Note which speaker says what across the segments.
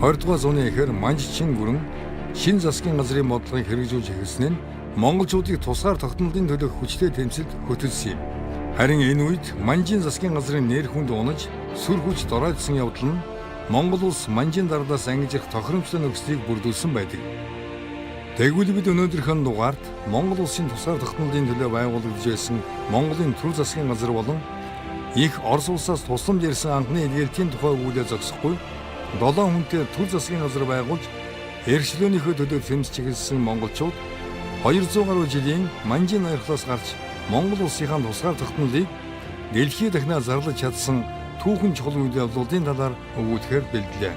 Speaker 1: 20 дугаар зууны эхэр Манжчин гүрэн шин засгийн газрын бодлогыг хэрэгжүүлж эхэлсэн нь монголчуудыг тусгаар тогтнолын төлөө хүчтэй тэмцэлд хөтөлсөн юм. Харин энэ үед Манжин засгийн газрын нэр хүнд унаж сүр хүч дороодсон явдал нь Монгол улс Манжин дардаас ангижих тохиромжтой нөхцөлийг бүрдүүлсэн байдаг. Тэгвэл бид өнөөдрийнхөө дугаард Монгол улсын тусгаар тогтнолын төлөө байгуулагдж байсан Монголын төр засгийн газар болон их Орос улсаас тусламж ирсэн анхны илгээлтийн тухай өгүүлээ зогсохгүй 7 хүнтэй төр засгийн газар байгуулж эрхчлөөнийхөө төлөө тэмцэж эхэлсэн монголчууд 200 гаруй жилийн Манжин ноёрхлоос гарч Монгол улсынхаа тусгаар тогтнолыг дэлхий дахинаа зарлаж чадсан түүхэн чухал үйл явдлуудын талаар өгүүлэхээр бэлдлээ.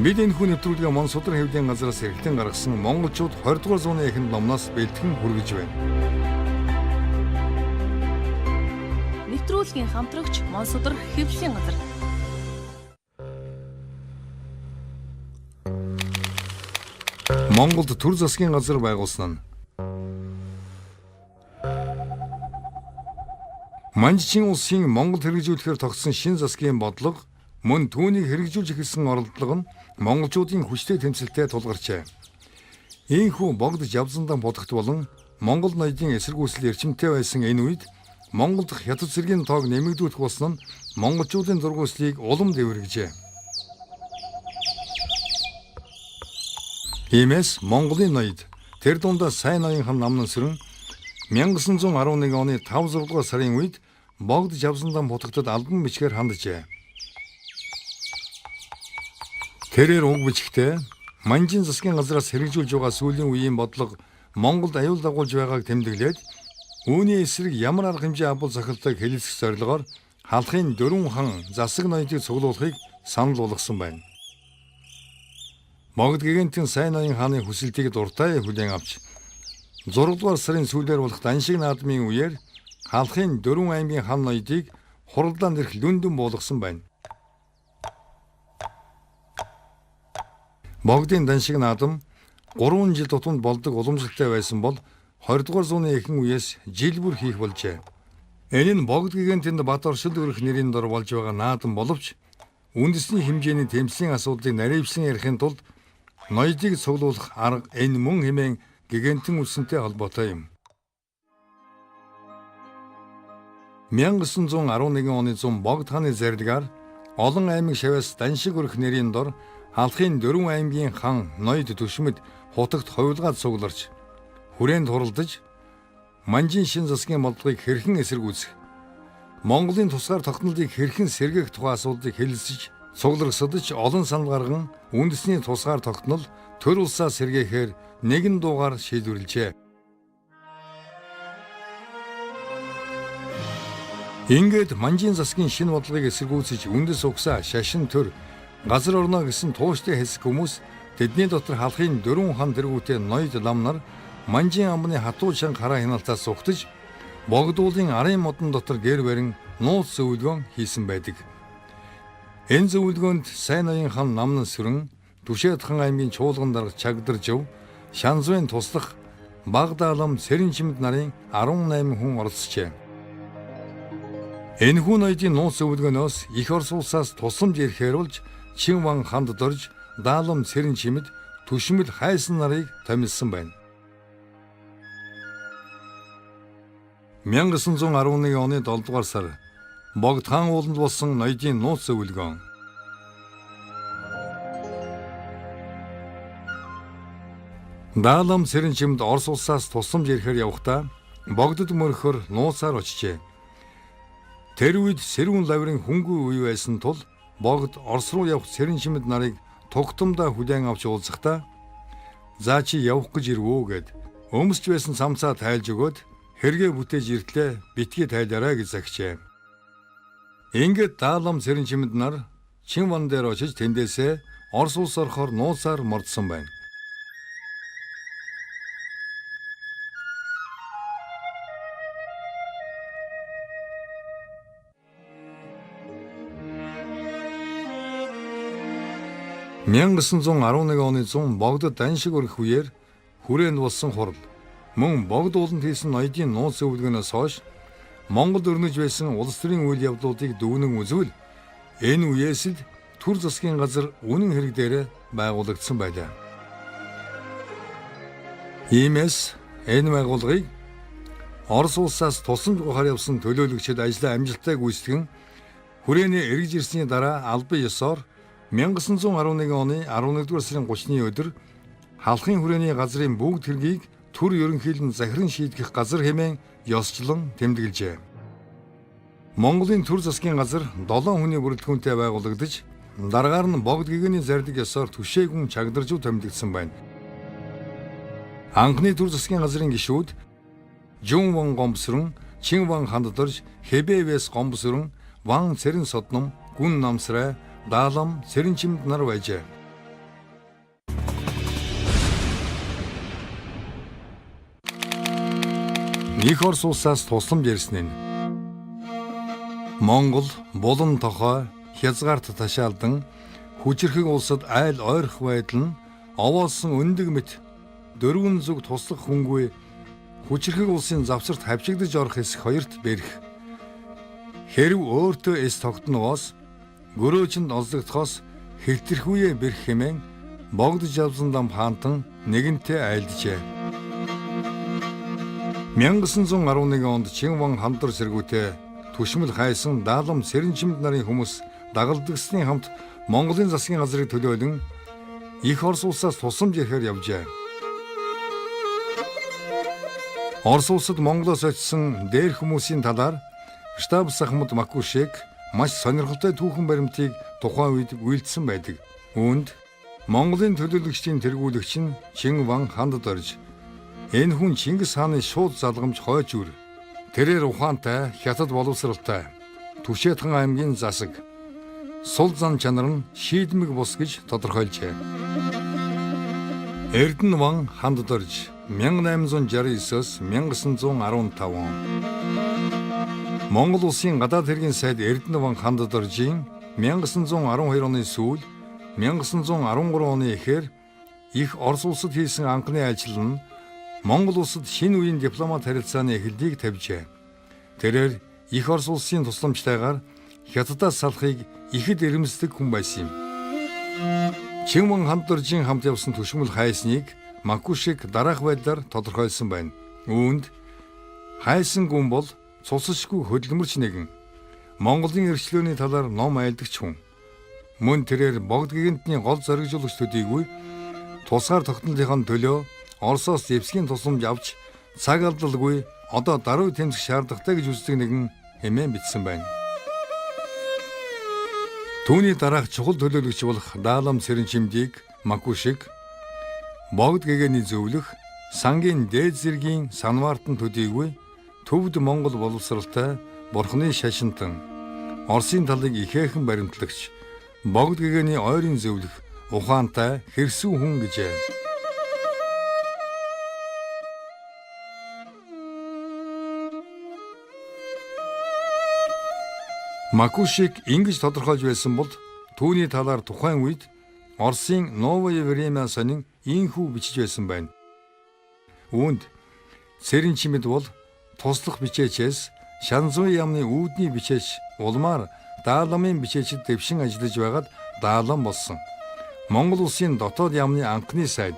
Speaker 1: Бид энэ хүн нэвтрүүлгээ Мон Судар хэвлэлийн газраас эргэлтэн гаргасан монголчууд 20 дугаар зууны эхэнд номноос бэлтгэн хүргэж байна.
Speaker 2: Нэвтрүүлгийн хамтрагч Мон Судар хэвлэлийн газар.
Speaker 1: Монголд төр засгийн газар байгуулсан нь Манжчин улсын Монгол хэрэгжүүлэхээр тогтсон шин засгийн бодлого мөн түүнийг хэрэгжүүлж эхэлсэн оролдлого нь монголчуудын хүчтэй тэмцэлтэд тулгарчээ. Ийхүү богд жавзандан бодогт болон Монгол ноёдын эсэргүүцэл эрчимтэй байсан энэ үед Монгол дахь хятад цэргийн тоог нэмэгдүүлэх болсон нь монголчуудын зургууслыг улам дэвэргэжээ. Иймээс Монголын ноёд тэр дундаа сайн ноёнхан намнан сүрэн 1911 оны 5-6 дугаар сарын үед богд жавзандан бодогтод албан бичгээр ханджээ. Тэрээр уг бичгтээ Манжин засгийн газраас хэрэгжүүлж байгаа сүүлийн үеийн бодлого Монголд аюул дагуулж байгааг тэмдэглээд үүний эсрэг ямар арга хэмжээ авбал захиралтыг хэлэлцэх зорилгоор халахын 4 хан засаг ноёдыг цуглуулахыг санал болгосон байна. Богд гигантын сайн ноён хааны хүсэлтийг дуртай хүлээн авч 6 дугаар сарын сүүлээр болох Даншиг наадмын үеэр халахын 4 аймгийн хан ноёдыг хуралдаанд ирэх лүндэн буулгасан байна. Богдын Даншиг наадам 3 жил тутамд болдог уламжлалтай байсан бол 20 дугаар зууны ихэнх үеэс жил бүр хийх болжээ. Энэ нь богд гигантэнд бат оршил өрөх нэрийн дор болж байгаа наадам боловч үндэсний хэмжээний тэмцлийн асуудлыг наривчлан ярихын тулд ноёдыг цуглуулах арга энэ мөн хэмээн гигантын үлсэнтэй холбоотой юм. 1911 оны 100 богд хааны зарилгаар олон аймаг шавьяас Даншиг өрөх нэрийн дор халахын 4 аймгийн хан ноёд төшмөд хутагт ховлгаад цугларч хүрээнд хуралдаж Манжин шин засгийн бодлогыг хэрхэн эсэргүүцэх, Монголын тусгаар тогтнолыг хэрхэн сэргээх тухай асуудлыг хэлэлцэж цугларсадж олон санал гарган үндэсний тусгаар тогтнол төр улсаа сэргээхээр нэгэн дуугаар шийдвэрлэжээ. Ингээд Манжин засгийн шинэ бодлогыг эсэргүүцэж үндэс угсаа, шашин төр, газар орноо гэсэн тууштай хэсэг хүмүүс тэдний дотор халахын 4 хан тэргүүтэй ноёд лам нар Манжин амбаны хатуу чанга хараа хяналтаас угтаж богдуулын арын модон дотор гэр барин нууц зөвлөгөөн хийсэн байдаг. Энэ зөвлөгөөнд сайн ноён хан намнан сүрэн, Түшээд хан аймгийн чуулган дарга Чагдар жив, Шанзвын туслах Багдаалам Цэрэн чимд нарын 18 хүн оролцжээ. Энэ хүн ноёдын нууц зөвлөгөөнөөс их Орос улсаас тусламж ирэхээр болж Чинван ханд дорж Даалам Цэрэн чимд түшмэл хайсан нарыг томилсон байна. 1911 оны 7 дугаар сар богд хаан ууланд болсон ноёдын нууц зөвлөгөөн. Даалам Цэрэн чимд Орос улсаас тусламж ирэхээр явахдаа богдод мөрөхөр нууцаар очжээ. Тэр үед Сэрүүн лаврын хөнгөө үе байсан тул богд Орос руу явах Цэрэн чимд нарыг тугтамдаа хүлээн авч уулзахдаа "За чи явах гэж ирвөө" гэд өмсч байсан самцаа тайлж өгөөд хэрэгээ бүтээж иртлээ битгий тайлаарай гэж загчээ. Ингээд Даалам Цэрэн чимд нар Чинван дээр очиж тэндээсээ Орос улс орохоор нууцаар мордсон байна. (1911 оны 100 богдод Даншиг өрөх үеэр хүрээнд болсон хурал мөн богд ууланд хийсэн ноёдын нууц зөвлөгөөнөөс хойш Монгол өрнөж байсан улс төрийн үйл явдлуудыг дүгнэн үзвэл энэ үеэс л төр засгийн газар үнэн хэрэг дээр байгуулагдсан байлаа. Иймээс энэ байгууллагыг Орос улсаас тусламж гуйхаар явсан төлөөлөгчид ажлаа амжилттай гүйцэтгэн хүрээний эргэж ирсний дараа албан ёсоор 1911 оны 11-р сарын 30-ны өдөр халахын хүрээний газрын бүгд хэргийг төр ерөнхийлөн захиран шийдэх газар хэмээн ёсчлон тэмдэглэжээ. Монголын төр засгийн газар 7 хүний бүрэлдэхүүнтэй байгуулагдаж, дараагаар нь богд гэгэний зардаг ёсоор түшээгүн чагдаржуу томилогдсон байна. Анхны төр засгийн газрын гишүүд Жун Ван Гомбсрон, Чин Ван Ханддорж, Хэбэвэс Гомбсрон, Ван Цэрэн Содном, Гүн Намсрай, Даалам Цэрэнчимд нар байжээ. Них Орос улсаас тусламж ирсэн нь Монгол, Булан тохой, Хязгаарт ташаалдан хүчирхэг улсад айл ойрох байдал нь овоолсон өндөг мэт дөрвөн зүг туслах хүнгүй хүчирхэг улсын завсарт хавчигдж орох хэсэг хоёрт бэрх. Хэрв өөртөө эс тогтногоос гөрөөчөнд олзогдохоос хэлтэрхүүе бэрх хэмээн богдож явсан дам хаантан нэгэнтээ айлджээ. 1911 онд Чин Ван Хандор сэргүүтээ түшмэл хайсан Даалам Цэрэнчимд нарын хүмүүс дагалдагсны хамт Монголын засгийн газрыг төлөөлөн их Орос улсаас тусламж ирэхээр явжээ. Орос улсад Монголоос очсон дээр хүмүүсийн талаар штаб сахмад Макушек маш сонирхолтой түүхэн баримтыг тухайн үед үйлдсэн байдаг. Үүнд Монголын төлөөлөгчдийн тэргүүлэгч нь Чин Ван Ханддорж энэ хүн Чингис хааны шууд залгамж хойч үр. Тэрээр ухаантай, хятад боловсралтай, Түшээтхэн аймгийн засаг, сул зан чанар нь шийдмэг бус гэж тодорхойлжээ. Эрдэнэ Ван Ханддорж 1869-с 1915 он. Монгол улсын гадаад хэргийн сайд Эрдэнэ Ван Ханддоржийн 1912 оны сүүл 1913 оны эхээр их Орос улсад хийсэн анхны ажил нь Монгол улсад шинэ үеийн дипломат харилцааны эхлэлийг тавьжээ. Тэрээр их Орос улсын тусламжтайгаар Хятадаас салахыг ихэд эрмэлздэг хүн байсан юм. Чин Ван Ханддоржийн хамт явсан түшмэл хайсныг Макушек дараах байдлаар тодорхойлсон байна. Үүнд хайсан гүн бол цусшгүй хөдөлмөрч нэгэн. Монголын эрхчлөөний талаар ном айлдагч хүн. Мөн тэрээр богд гэгэнтний гол зоригжуулагч төдийгүй тусгаар тогтнолынхаа төлөө Оросоос зэвсгийн тусламж авч цаг алдалгүй одоо даруй тэмцэх шаардлагатай гэж үздэг нэгэн хэмээн бичсэн байна. Түүний дараах чухал төлөөлөгч болох Даалам Цэрэнчимдийг Макушек богд гэгэний зөвлөх сангийн дээд зэргийн санваартан төдийгүй төвд Монгол боловсралтай бурхны шашинтан Оросын талыг ихээхэн баримтлагч богд гэгэний ойрын зөвлөх ухаантай хэрсүү хүн гэжээ. Макушек ингэж тодорхойлж байсан бол түүний талаар тухайн үед Оросын Новое время сонин ийхүү бичиж байсан байна. Үүнд Цэрэнчимэд бол туслах бичээчээс Шанзуй яамны үүдний бичээч улмаар Дааламын бичээчд дэвшин ажиллаж байгаад Даалам болсон. Монгол улсын дотоод яамны анхны сайд.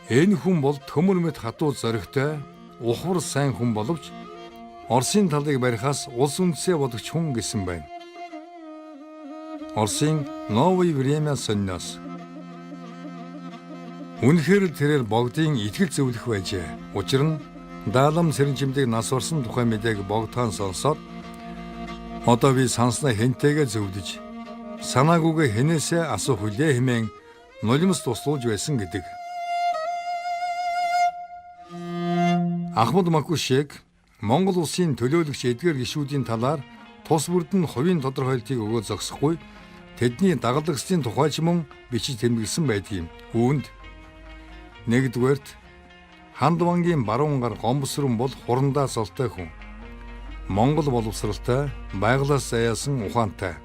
Speaker 1: Энэ хүн бол төмөр мэт хатуу зоригтой, ухвар сайн хүн боловч Оросын талыг барихаас улс үндэсээ бодогч хүн гэсэн байна. Оросын Новое время сонноос. Үнэхээр тэрээр богдын итгэл зөвлөх байжээ. Учир нь Даалам Цэрэнчимдийг нас орсон тухай мэдээг богдхан сонсоод одоо би санснаа хэнтэйгээ зөвлөж санаагүйгээ хэнээсээ асуух хүлээ хэмээн нулимс туслуулж байсан гэдэг. Ахмад Макушек Монгол улсын төлөөлөгч эдгээр гишүүдийн талаар тус бүрдэн хувийн тодорхойлтыг өгөө зогсохгүй тэдний дагалдагчдын тухайч мөн бичиж тэмдэглэсэн байдгийг. Үүнд нэгдүгээрт Хандвангийн баруун гар Гомбсрон бол хурандаа солтой хүн. Монгол боловсралтай, байгалаас заяасан ухаантай.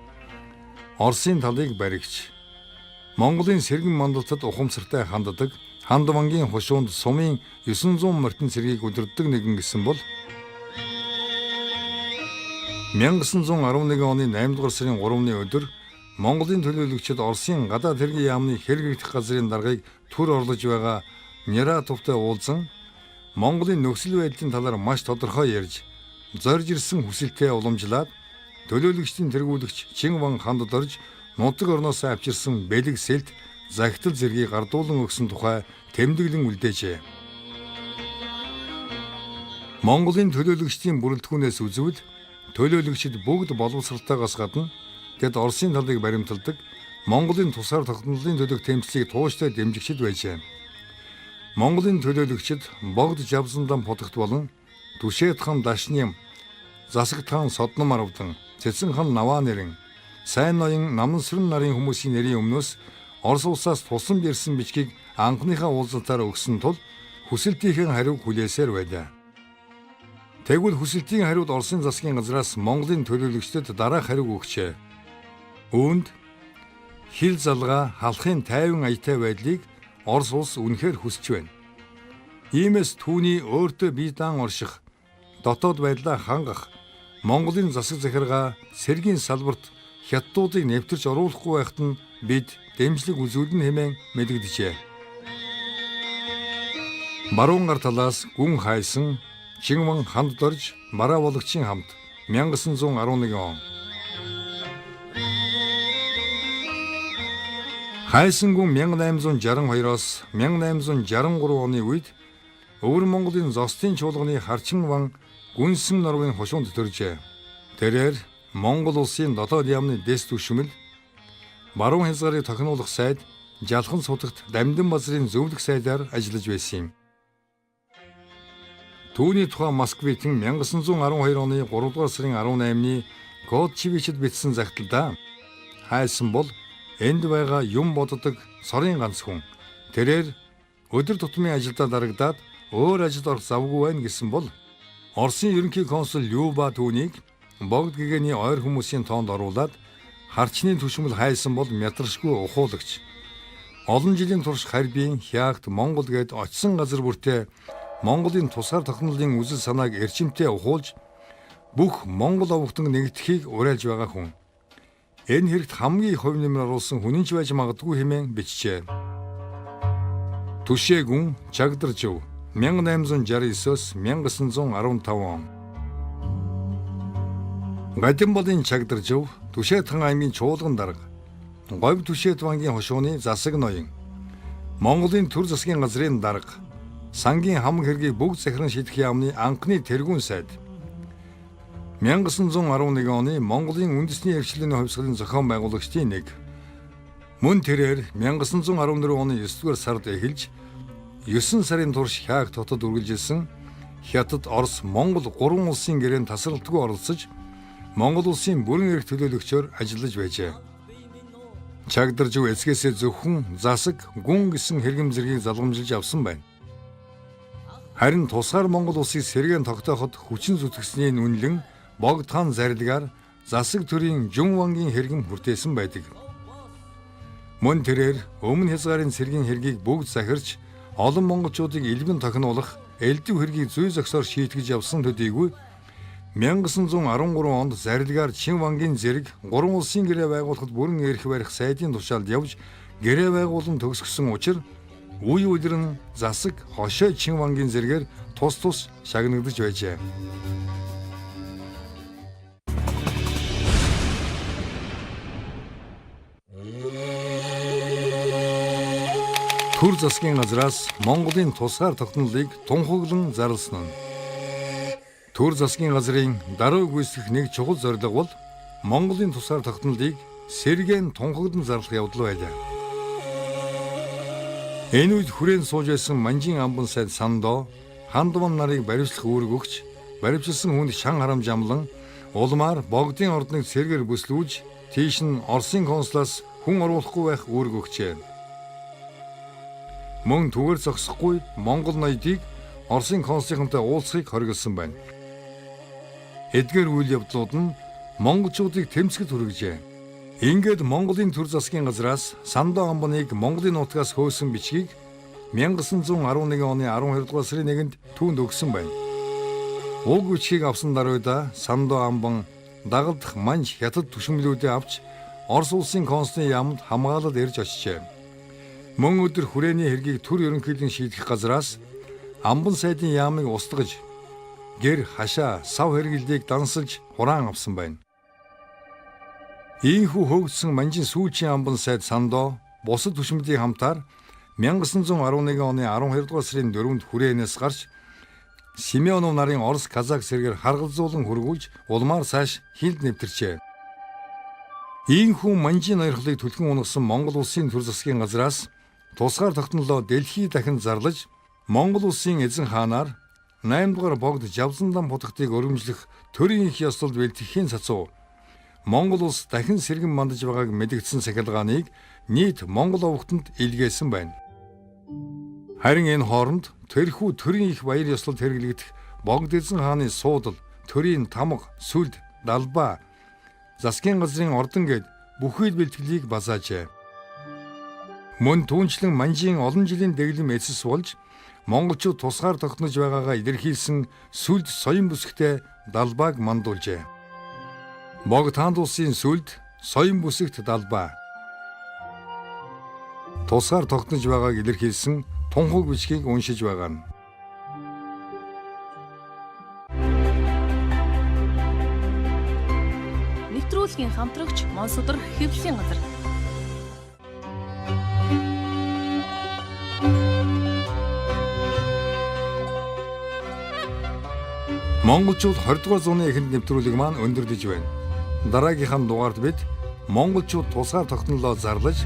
Speaker 1: Оросын талыг баригч. Монголын сэргэн мандалтад ухамсартай ханддаг, Хандвангийн хушуунд сумын 900 морьтон цэргийг удирддаг нэгэн гэсэн бол 1911 оны 8 дугаар сарын 3-ны өдөр Монголын төлөөлөгчид Оросын гадаад хэргийн яамны хэрэглэх газрын даргаыг түр орлож байгаа Нератовтой уулзсан Монголын нөхцөл байдлын талаар маш тодорхой ярьж, зорж ирсэн хүсэлтээ уламжлаад төлөөлөгчдийн тэргүүлэгч Чин Ван хандад орж нутаг орноос авчирсан бэлэг сэлт загтал зэргийг гардуулан өгсөн тухай тэмдэглэн үлдээжээ. Монголын төлөөлөгчдийн бүрэлдэхүүнээс үзвэл төлөөлөгчид бүгд боловсралтайгаас гадна тэд Оросын талыг баримталдаг Монголын тусгаар тогтнолын төлөв тэмцлийг тууштай дэмжигчд байжээ. Монголын төлөөлөгчид богд Жавсандан подогт болон Түшээд хан Дашны, Засаг хаан Содном Аравдан, Цэцэн хан Наваа нэрэн, Сайн ноён Намансрын нарын хүмүүсийн нэрийн өмнөөс Орос улсаас тусам ирсэн бичгийг анхныхаа уулзалтаар өгсөн тул хүсэлтийн хариуг хүлээсээр байлаа. Тэгвэл хүсэлтийн хариуд Оросын засгийн газраас Монголын төлөөлөгчдөд дараах хариуг өгчээ. Үүнд хил залгаа халахын тайван аятай байдлыг Орос улс үнэхээр хүсэж байна. Иймээс түүний өөртөө бие даан орших, дотоод байдлаа хангах, Монголын засаг захиргаа сэргийн салбарт хятадуудыг нэвтэрч оруулахгүй байхад нь бид дэмжлэг үзүүлнэ хэмээн мэдэгдэжээ. Баруун гар талаас гүн хайсан Чин Ван хандд орж Мараа Вологчийн хамт 1911 он. Хайсан гүн 1862-оос 1863 оны үед Өвөр Монголын зостын чуулганы Харчин Ван гүнсэм норвын хошуунд төржээ. Тэрээр Монгол улсын дотоод яамны дэс түвшмэл, баруун хязгаарыг тохинуулах сайд, Жалхан сутагт Дамдин базрын зөвлөх сайдаар ажиллаж байсан юм. Түүний тухай Москвитэн 1912 оны 3 дугаар сарын 18-ны Кодчивичд бичсэн загталдаа хайсан бол энд байгаа юм боддог сорын ганц хүн. Тэрээр өдөр тутмын ажилдаа дарагдаад өөр ажилд орох завгүй байна гэсэн бол Оросын ерөнхий консул Люба түүнийг богд гэгэний ойр хүмүүсийн тоонд оруулаад харчны түвшмэл хайсан бол мятрашгүй ухуулагч. Олон жилийн турш Харбин, Хягт, Монгол гээд очсон газар бүртээ Монголын тусгаар тогтнолын үзэл санааг эрчимтэй ухуулж бүх Монгол овогтон нэгдэхийг уриалж байгаа хүн. Энэ хэрэгт хамгийн хувь нэмэр оруулсан хүн ч байж магадгүй хэмээн бичжээ. Түшээгүн Чагдаржив 1869-с 1915 он. Гадимболын Чагдаржив Түшээд хан аймгийн чуулган дарга, Говь Түшээд вангийн хошууны засаг ноён, Монголын төр засгийн газрын дарга, сангийн хам хэргийг бүгд захиран шийдэх яамны анхны тэргүүн сайд. 1911 оны Монголын үндэсний эрхчлэлийн хувьсгалын зохион байгуулагчдын нэг. Мөн тэрээр 1914 оны 9-р сард эхэлж 9 сарын турш Хаагт хотод үргэлжилсэн Хятад, Орос, Монгол 3 улсын гэрээнд тасралтгүй оролцож Монгол улсын бүрэн эрх төлөөлөгчөөр ажиллаж байжээ. Чагдаржив эцгээсээ зөвхөн засаг, гүн гэсэн хэрэгэм зэргийг залгамжилж авсан байна. Харин тусгаар Монгол улсыг сэргээн тогтооход хүчин зүтгэсний үнэлэн богд хаан зарилгаар засаг төрийн Жун вангийн хэрэгэм хүртээсэн байдаг. Мөн тэрээр өмнө хязгаарын сэргийн хэргийг бүгд захирч олон монголчуудыг илбэн тохинуулах элдв хэргийг зүй зөксөөр шийтгэж явсан төдийгүй 1913 онд зарилгаар Чин вангийн зэрэг 3 улсын гэрээ байгуулахад бүрэн эрх барих сайдын тушаалд явж гэрээ байгуулан төгсгсөн учраас үе үлрэн засаг хошоо Чин вангийн зэргээр тус тус шагнагдж байжээ. Төр засгийн газраас Монголын тусгаар тогтнолыг тунхаглан зарласан нь. Төр засгийн газрын даруй гүйцэтгэх нэг чухал зорилго бол Монголын тусгаар тогтнолыг сэргээн тунхаглан зарлах явдал байлаа. Энэ үед хүрээнд сууж байсан Манжин амбан сайд Сандоо хандван нарыг баривчлах үүрэг өгч, баривчилсан хүнд шан харамж амлан улмаар богдын ордныг сэргээр бүслүүлж, тийш нь Оросын консулаас хүн оруулахгүй байх үүрэг өгчээ. Мөн түгээр зогсохгүй Монгол ноёдыг Оросын консулынхантай уулзахыг хориглосон байна. Эдгээр үйл явдлууд нь монголчуудыг тэмцэхэд хүргэжээ. Ингээд Монголын төр засгийн газраас Сандоо амбаныг Монголын нутгаас хөөсөн бичгийг 1911 оны 12 дугаар сарын 1-нд түүнд өгсөн байна. Уг бичгийг авсан даруйда Сандоо амбан дагалдах манж хятад түшмэлүүдээ авч Орос улсын консулын яамд хамгаалал ирж очжээ. Мөн өдөр хүрээний хэргийг төр ерөнхийлөн шийдэх газраас Амбан сайдын яамыг устгаж гэр хашаа сав хэрэглэлийг дансалж хураан авсан байна. Ийхүү хөгжсөн манжин сүүлчийн Амбан сайд Сандоо бусад түшмдийн хамтаар 1911 оны 12 дугаар сарын 4-нд хүрээнээс гарч Семенов нарын Орос казак сэргээр харгалзуулан хөргүүлж улмаар цааш хилд нэвтэрчээ. Ийхүү манжин ноёрхлыг түлхэн унгасан Монгол улсын төр засгийн газраас тусгаар тогтнолоо Дэлхий дахин зарлаж Монгол улсын эзэн хаанаар 8 дугаар богд Жавзандан будагтыг өргөмжлөх төрийн их ёслолд бэлтгэхийн цацуу Монгол улс дахин сэргэн мандаж байгааг мэдгдсэн сахилгааныг нийт Монгол овогтонд илгээсэн байна. Харин энэ хооронд тэрхүү төрийн их баяр ёслолд хэрэглэгдэх богд эзэн хааны суудал, төрийн тамга, сүлд, далбаа, засгийн газрын ордон гээд бүхий л бэлтгэлийг базаажээ. Мөн түүнчлэн манжийн олон жилийн дэглэм эцэс болж монголчууд тусгаар тогтнож байгаагаа илэрхийлсэн сүлд соён бүсгтээ далбааг мандуулжээ. Богд хаан улсын сүлд соён бүсэгт далбаа. Тусгаар тогтнож байгааг илэрхийлсэн тунхаг бичгийг уншиж байгаа нь.
Speaker 2: Нэвтрүүлгийн хамтрагч Монсодөр хэвлэлийн газар.
Speaker 1: Монголчууд 20 дугаар зууны эхэнд нэвтрүүлэг маань өндөрлөж байна. Дараагийнхаа дугаард бид монголчууд тусгаар тогтнолоо зарлаж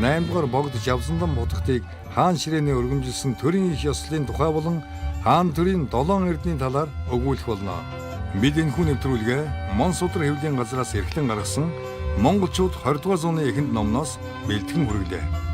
Speaker 1: 8 дугаар богд Жавзандан будагтыг хаан ширээний өргөмжилсөн төрийн их ёслолын тухай болон хаан төрийн 7 эрдний талаар өгүүлэх болно. Бид энэхүү нэвтрүүлгээ Монсодөр хэвлэлийн газраас эрхлэн гаргасан монголчууд 20 дугаар зууны эхэнд номноос бэлтгэн хүргэлээ.